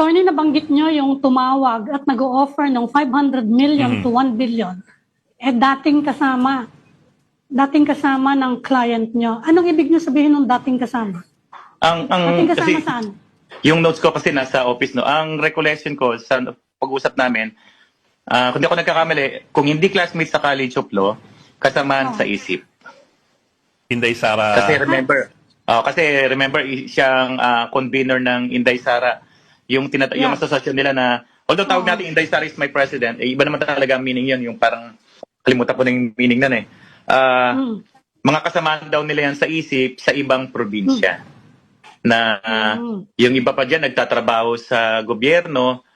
Attorney, nabanggit nyo yung tumawag at nag-o-offer ng 500 million to 1 billion. Dating kasama ng client nyo. Anong ibig nyo sabihin ng dating kasama? Dating kasama Kasi, saan? yung notes ko kasi nasa office, no? Ang recollection ko sa pag-usap namin, kung di ako nagkakamali, kung hindi classmates sa College of Law, kasamaan sa ISIP. Inday Sara. Kasi remember siyang convener ng Inday Sara, yung yung asosasyon nila na, although tawag natin Inday Sara is my president, iba naman talaga ang meaning yun, yung parang, kalimutan ko na yung meaning nun eh. Mga kasamaan daw nila yan sa ISIP sa ibang probinsya. Na yung iba pa dyan nagtatrabaho sa gobyerno,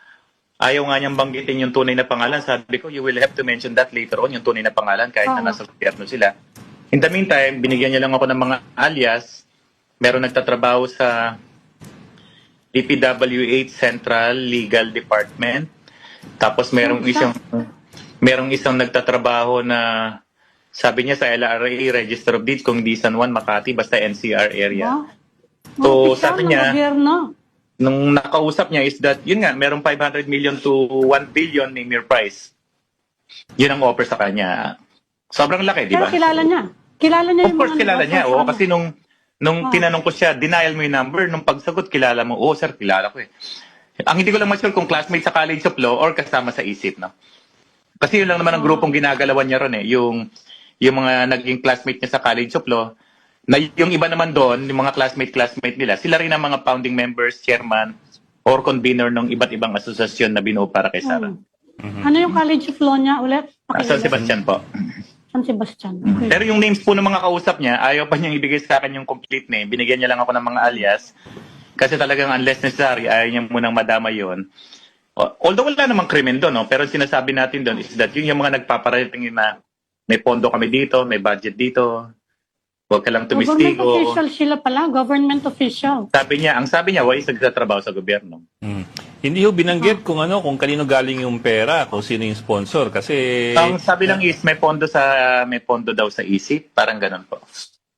ayaw nga niyang banggitin yung tunay na pangalan. Sabi ko, you will have to mention that later on, yung tunay na pangalan, kahit na nasa gobyerno sila. In the meantime, binigyan niya lang ako ng mga alias. Meron nagtatrabaho sa DPWH Central Legal Department. Tapos merong isang nagtatrabaho na sabi niya sa LRA, Register of Deeds, kung di San Juan, Makati, basta NCR area. So sabi niya, nung nakausap niya is that, yun nga, merong 500 million to 1 billion ni mere price. Yun ang offer sa kanya. Sobrang laki, di ba? Pero kilala niya. Kilala niya Of course, kilala niya. Oo, kasi nung tinanong ko siya, denial mo yung number. Nung pagsagot, kilala mo. Oo, sir, kilala ko eh. Ang hindi ko lang ma-sure kung classmate sa College of Law or kasama sa ISIP, no? Kasi yun lang naman ang grupong ginagalawan niya ron eh. Yung mga naging classmate niya sa College of Law, na yung iba naman doon, yung mga classmate nila, sila rin ang mga founding members, chairman, or convener ng iba't ibang asosasyon na binuo para kay Sara. Ano yung College of Law niya ulit? San Sebastian po. San Sebastian. Okay. Pero yung names po ng mga kausap niya, ayaw pa niyang ibigay sa akin yung complete name. Binigyan niya lang ako ng mga alias. Kasi talagang unless necessary, ayaw niya munang madama yon. Although wala namang krimen doon, no? Pero sinasabi natin doon is that yun yung mga nagpaparating na may pondo kami dito, may budget dito. Huwag ka lang tumistigo. Government official sila pala, government official. Ang sabi niya, why nagtatrabaho sa gobyerno. Hindi ho binanggit kung kanino galing yung pera, kung sino yung sponsor kasi Ang sabi lang is may pondo daw sa ISIP, parang ganun po.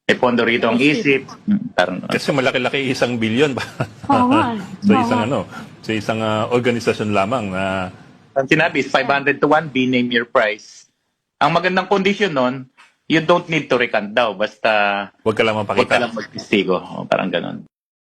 May pondo rito ang ISIP, parang kasi malaki-laki 1 billion ba? Oo nga. sa isang organisasyon lamang na ang sinabi is 500 to 1, be name your price. Ang magandang condition nun, you don't need to recant daw, basta wag ka lang huwag mapakita. ka lang magtistigo, parang ganun.